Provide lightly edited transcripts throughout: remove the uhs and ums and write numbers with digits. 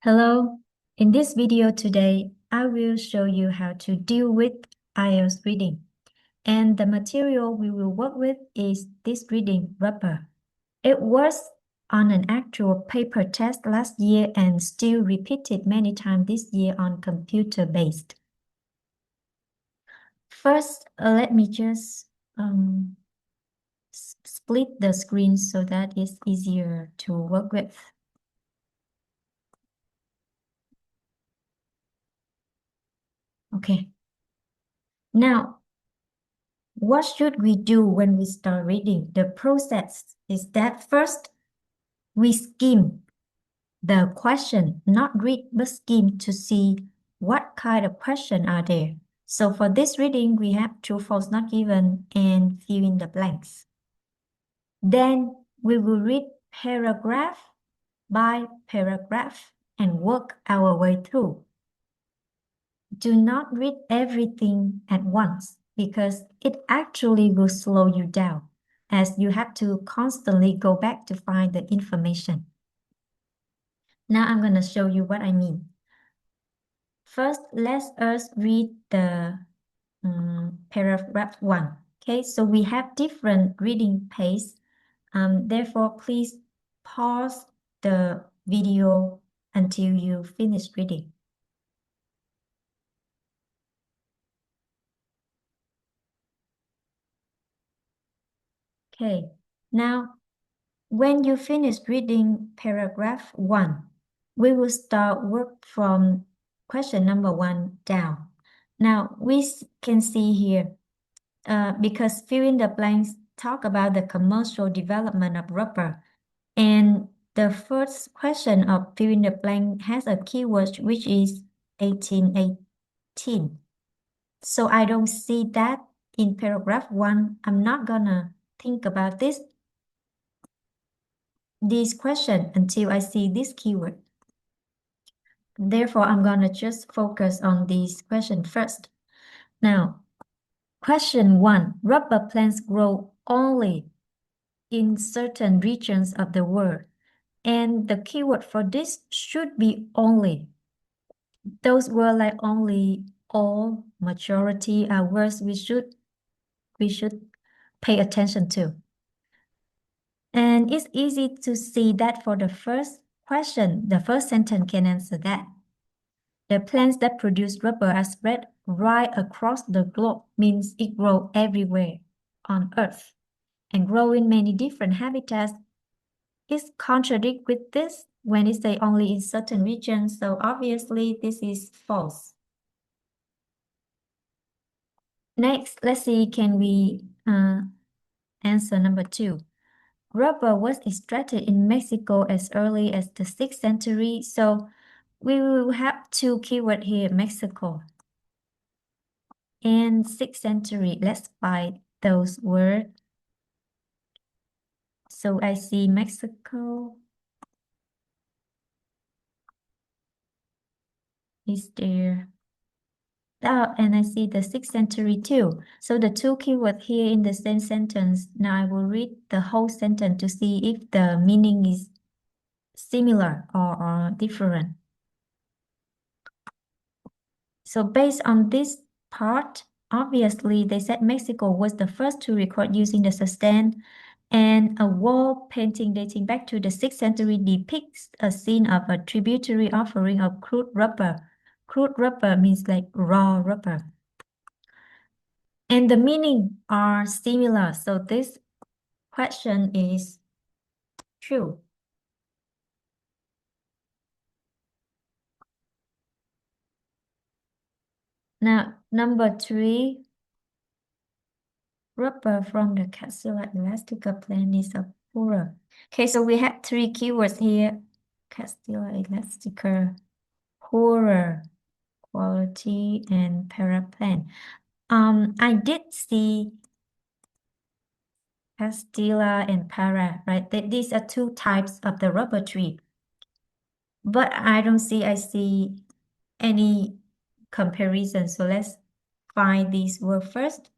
Hello, in this video today, I will show you how to deal with IELTS reading. And the material we will work with is this reading rubber. It was on an actual paper test last year and still repeated many times this year on computer-based. First, let me just split the screen so that it's easier to work with. Okay. Now, what should we do when we start reading? The process is that first, we skim the question, not read, but skim to see what kind of question are there. So for this reading, we have true, false, not given, and fill in the blanks. Then we will read paragraph by paragraph and work our way through. Do not read everything at once because it actually will slow you down as you have to constantly go back to find the information. Now I'm going to show you what I mean. First, let us read the paragraph 1. Okay, so we have different reading pace. Therefore, please pause the video until you finish reading. Okay, now when you finish reading paragraph 1, we will start work from question number 1 down. Now we can see here, because fill in the blanks talk about the commercial development of rubber, and the first question of fill in the blank has a keyword which is 1818. So I don't see that in paragraph 1. I'm not gonna think about this question until I see this keyword. Therefore, I'm gonna just focus on this question first. Now, question 1, rubber plants grow only in certain regions of the world. And the keyword for this should be only. Those words like only, all, majority are words we should pay attention to. And it's easy to see that for the first question, the first sentence can answer that. The plants that produce rubber are spread right across the globe, means it grows everywhere on Earth and grow in many different habitats. It's contradict with this when it say only in certain regions, so obviously this is false. Next, let's see, can we answer number 2. Rubber was extracted in Mexico as early as the 6th century, so we will have 2 keywords here, Mexico and 6th century. Let's find those words. So I see Mexico is there. Oh, and I see the 6th century too. So the 2 keywords here in the same sentence. Now I will read the whole sentence to see if the meaning is similar or different. So based on this part, obviously they said Mexico was the first to record using the sustain, and a wall painting dating back to the 6th century depicts a scene of a tributary offering of crude rubber. Crude rubber means like raw rubber. And the meaning are similar, so this question is true. Now, number 3, rubber from the Capsula elastica plant is a poorer. Okay, so we have 3 keywords here. Capsula elastica, poorer quality, and paraplan. I did see Castilla and Para, right? These are 2 types of the rubber tree. But I see any comparison. So let's find this word first.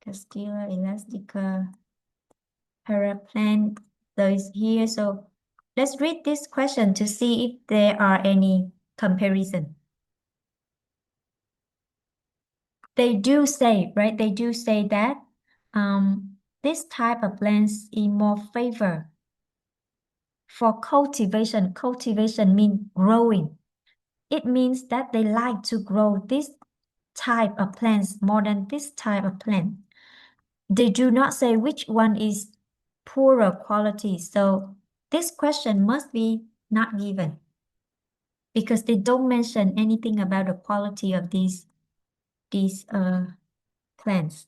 Castilla elastica, paraplan. So it's here. So Let's read this question to see if there are any comparison. They do say, right? They do say that this type of plants is more favor for cultivation. Cultivation means growing. It means that they like to grow this type of plants more than this type of plant. They do not say which one is poorer quality. So this question must be not given because they don't mention anything about the quality of these plants.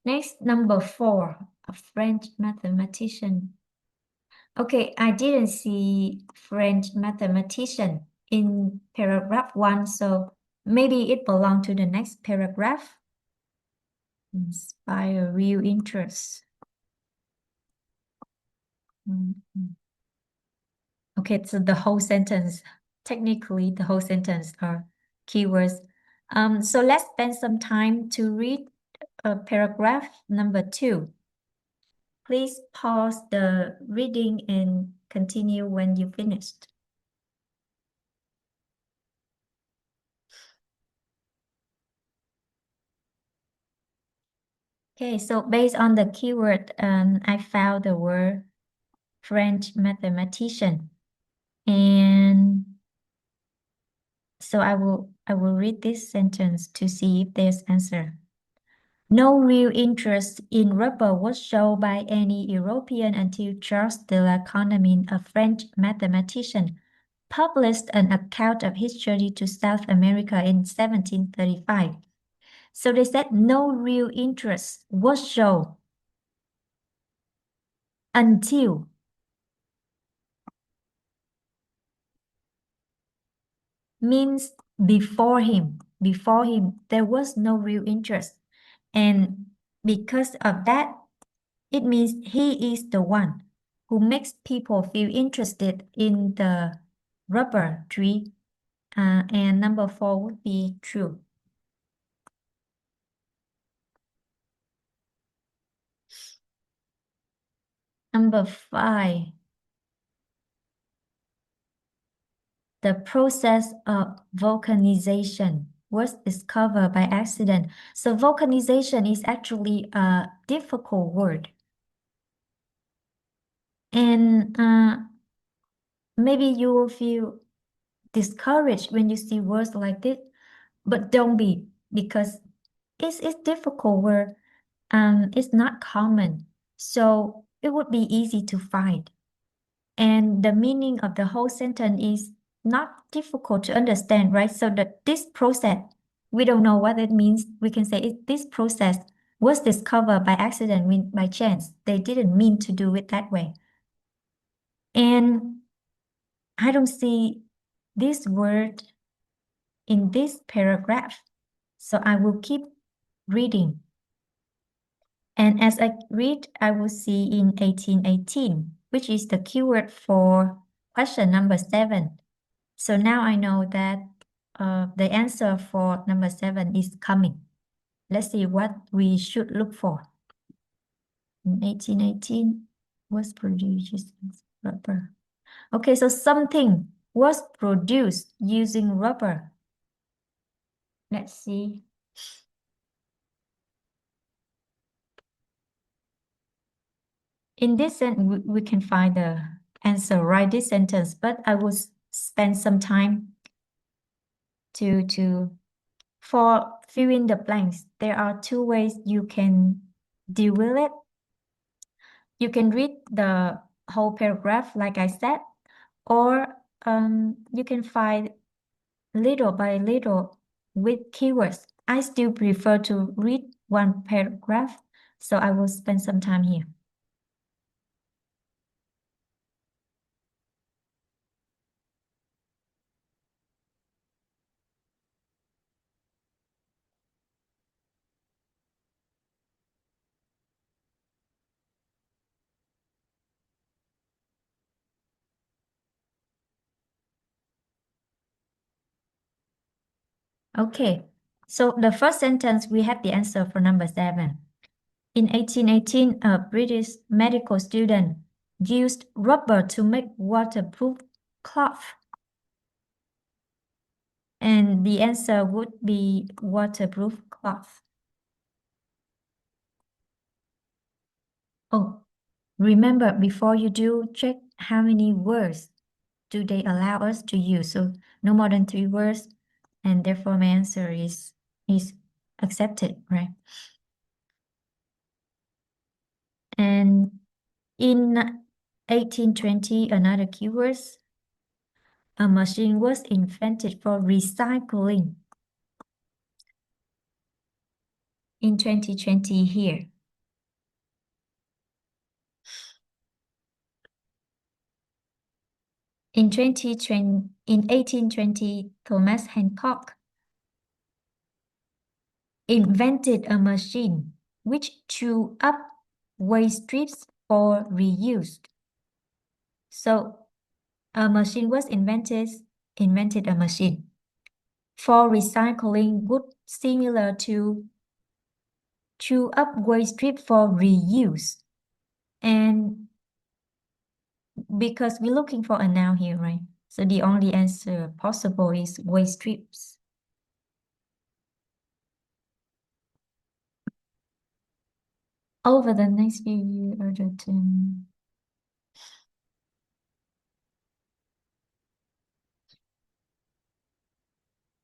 Next, number 4, a French mathematician. Okay, I didn't see French mathematician in paragraph 1, so maybe it belongs to the next paragraph. Inspire real interest. Okay, so the whole sentence, technically the whole sentence are keywords. So let's spend some time to read paragraph number 2. Please pause the reading and continue when you finished. Okay, so based on the keyword, I found the word French mathematician. And so I will read this sentence to see if there's answer. No real interest in rubber was shown by any European until Charles de la Condamine, a French mathematician, published an account of his journey to South America in 1735. So they said no real interest was shown until means before him. Before him, there was no real interest. And because of that, it means he is the one who makes people feel interested in the rubber tree. And number 4 would be true. Number 5. The process of vulcanization was discovered by accident. So vulcanization is actually a difficult word. And maybe you will feel discouraged when you see words like this, but don't be, because it's difficult word. It's not common. So it would be easy to find. And the meaning of the whole sentence is not difficult to understand, right? So that this process, we don't know what it means. We can say this process was discovered by accident, by chance. They didn't mean to do it that way. And I don't see this word in this paragraph. So I will keep reading. And as I read, I will see in 1818, which is the keyword for question number 7. So now I know that the answer for number 7 is coming. Let's see what we should look for. In 1818 was produced using rubber. Okay, so something was produced using rubber. Let's see. In this sentence, we can find the answer, write this sentence, but I will spend some time for fill in the blanks. There are 2 ways you can deal with it. You can read the whole paragraph, like I said, or you can find little by little with keywords. I still prefer to read one paragraph, so I will spend some time here. Okay, so the first sentence, we have the answer for number 7. In 1818, a British medical student used rubber to make waterproof cloth? And the answer would be waterproof cloth. Oh, remember, before you do, check how many words do they allow us to use. So no more than 3 words, and therefore my answer is accepted, right? And in 1820, another keywords, a machine was invented for recycling. In 2020 here. In 1820, Thomas Hancock invented a machine which threw up waste strips for reuse. So a machine was invented a machine for recycling wood similar to chew up waste strip for reuse. And because we're looking for a noun here, right? So the only answer possible is waste strips. Over the next few years,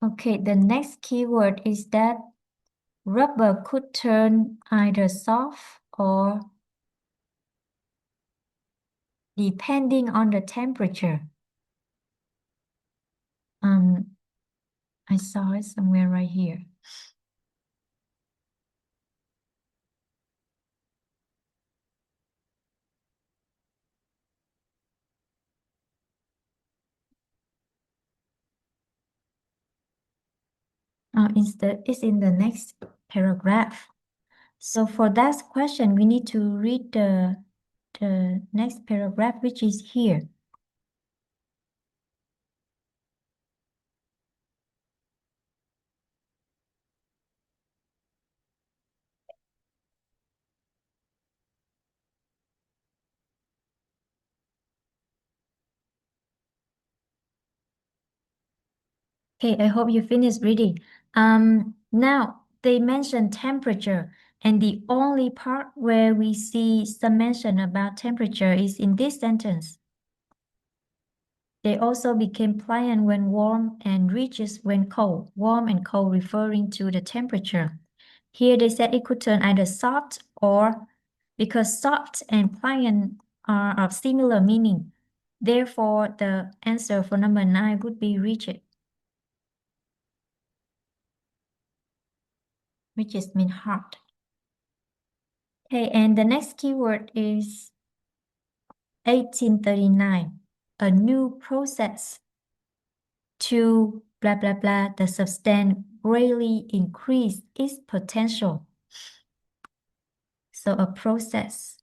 okay, the next keyword is that rubber could turn either soft or depending on the temperature. I saw it somewhere right here. It's in the next paragraph. So for that question, we need to read the next paragraph, which is here. Okay, I hope you finished reading. Now they mention temperature, and the only part where we see some mention about temperature is in this sentence. They also became pliant when warm and rigid when cold. Warm and cold referring to the temperature. Here they said it could turn either soft or, because soft and pliant are of similar meaning. Therefore, the answer for number 9 would be rigid, which is mean hard. Okay, and the next keyword is 1839, a new process to blah blah blah, the substance greatly increase its potential. So a process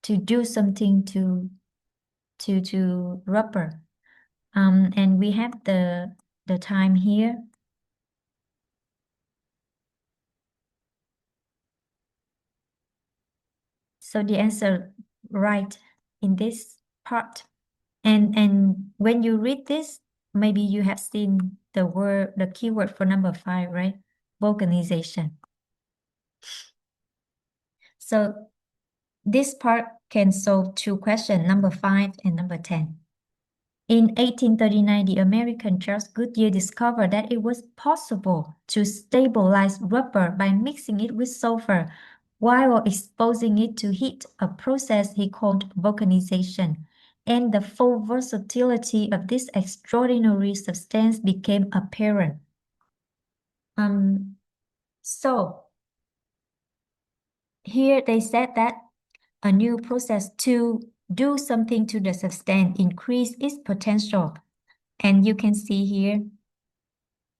to do something to rubber. And we have the time here. So the answer right in this part. And when you read this, maybe you have seen the keyword for number 5, right? Vulcanization. So this part can solve 2 questions, number 5 and number 10. In 1839, the American Charles Goodyear discovered that it was possible to stabilize rubber by mixing it with sulfur while exposing it to heat, a process he called vulcanization. And the full versatility of this extraordinary substance became apparent. So here they said that a new process to do something to the substance increase its potential. And you can see here,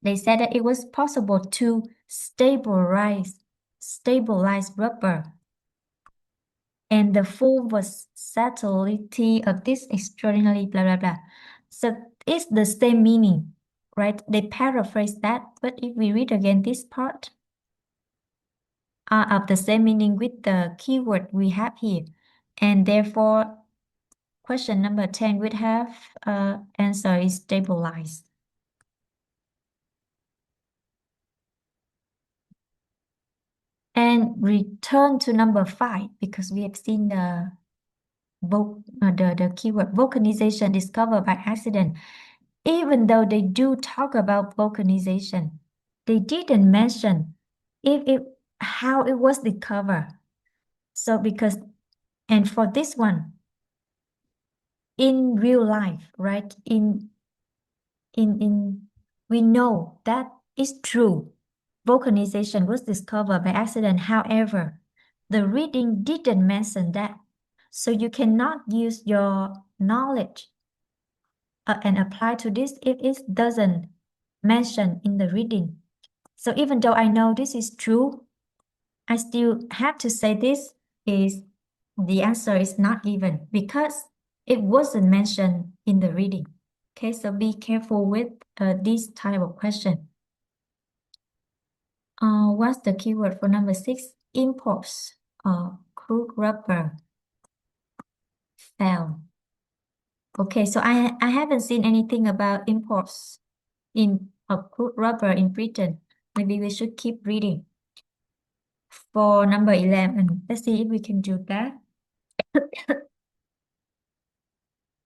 they said that it was possible to stabilize rubber. And the full versatility of this extraordinary blah, blah, blah. So it's the same meaning, right? They paraphrase that, but if we read again this part, are of the same meaning with the keyword we have here. And therefore, question number 10 would have answer is stabilized. And return to number 5 because we have seen the keyword vulcanization discovered by accident. Even though they do talk about vulcanization, they didn't mention how it was discovered. So and for this one, in real life, right? We know that is true. Vulcanization was discovered by accident. However, the reading didn't mention that. So you cannot use your knowledge and apply to this if it doesn't mention in the reading. So even though I know this is true, I still have to say this is the answer is not given because it wasn't mentioned in the reading. Okay, so be careful with this type of question. What's the keyword for number 6? Imports crude rubber fell. Okay, so I haven't seen anything about imports of crude rubber in Britain. Maybe we should keep reading. For number 11, let's see if we can do that.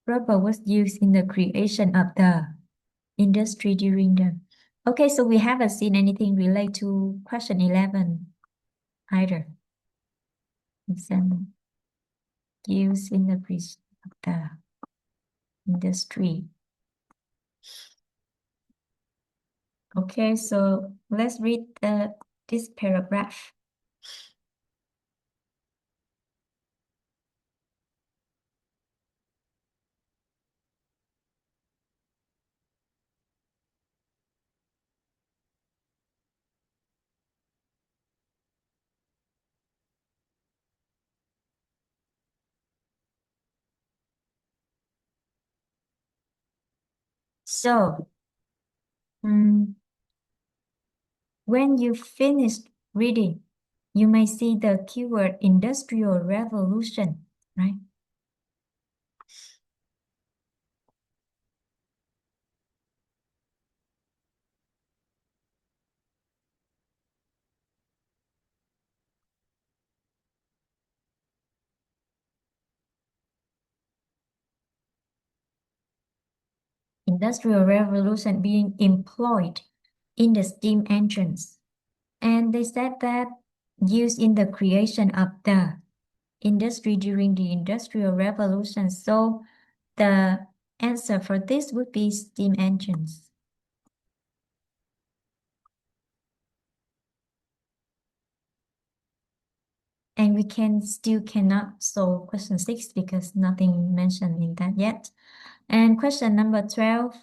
Rubber was used in the creation of the industry during the... Okay, so we haven't seen anything related to question 11 either. Example, used in the creation of the industry. Okay, so let's read this paragraph. So, when you finish reading, you may see the keyword industrial revolution, right? Industrial revolution being employed in the steam engines. And they said that used in the creation of the industry during the Industrial Revolution. So the answer for this would be steam engines. And we still cannot solve question 6 because nothing mentioned in that yet. And question number 12,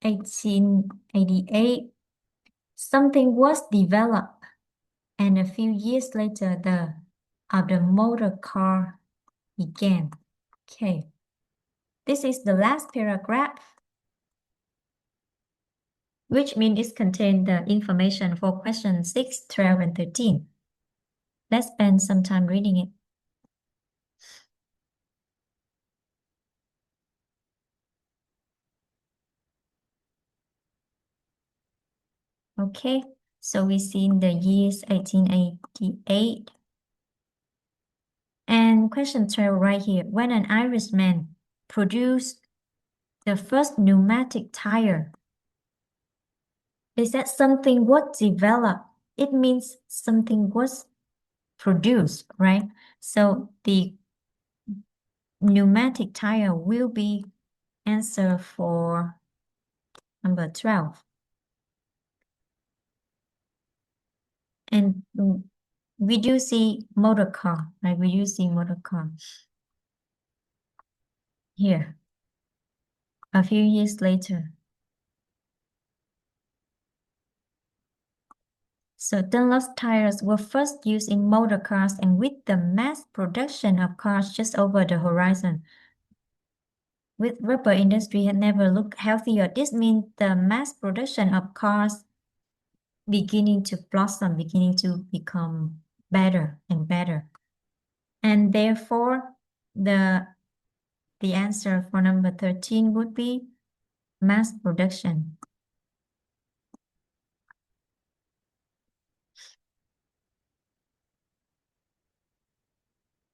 1888, something was developed and a few years later the motor car began. Okay, this is the last paragraph, which means it contains the information for question 6, 12, and 13. Let's spend some time reading it. Okay, so we see in the years 1888. And question 12 right here. When an Irishman produced the first pneumatic tire, they said something was developed. It means something was produced, right? So the pneumatic tire will be answer for number 12. And we do see motor car, right? We do see motor car here. A few years later. So Dunlop's tires were first used in motor cars, and with the mass production of cars just over the horizon, with rubber industry had never looked healthier. This means the mass production of cars beginning to blossom, beginning to become better and better. And therefore, the the answer for number 13 would be mass production.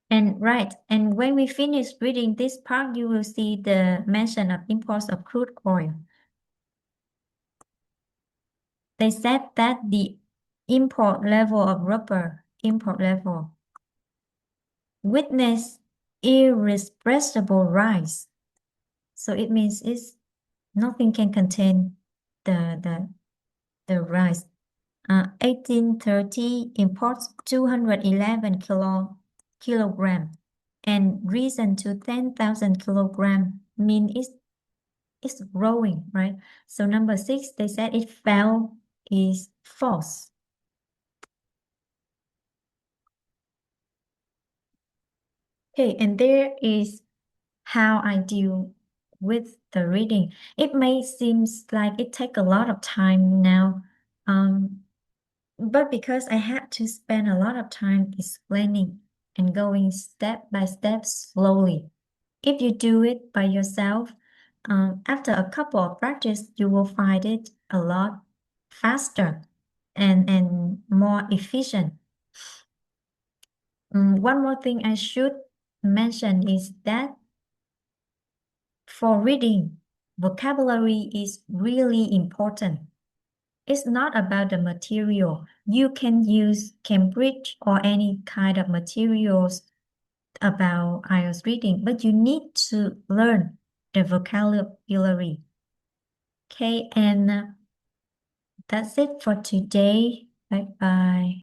And right, and when we finish reading this part, you will see the mention of imports of crude oil. They said that the import level of rubber, import level, witness irrepressible rise. So it means nothing can contain the rise. 1830 imports 211 kilogram and risen to 10,000 kilogram mean it's growing, right? So number 6, they said it fell is false. Okay, and there is how I deal with the reading. It may seem like it take a lot of time now, but because I had to spend a lot of time explaining and going step by step slowly. If you do it by yourself, after a couple of practice, you will find it a lot faster and more efficient. One more thing I should mention is that for reading, vocabulary is really important. It's not about the material. You can use Cambridge or any kind of materials about IELTS reading, but you need to learn the vocabulary. Okay, and that's it for today. Bye bye.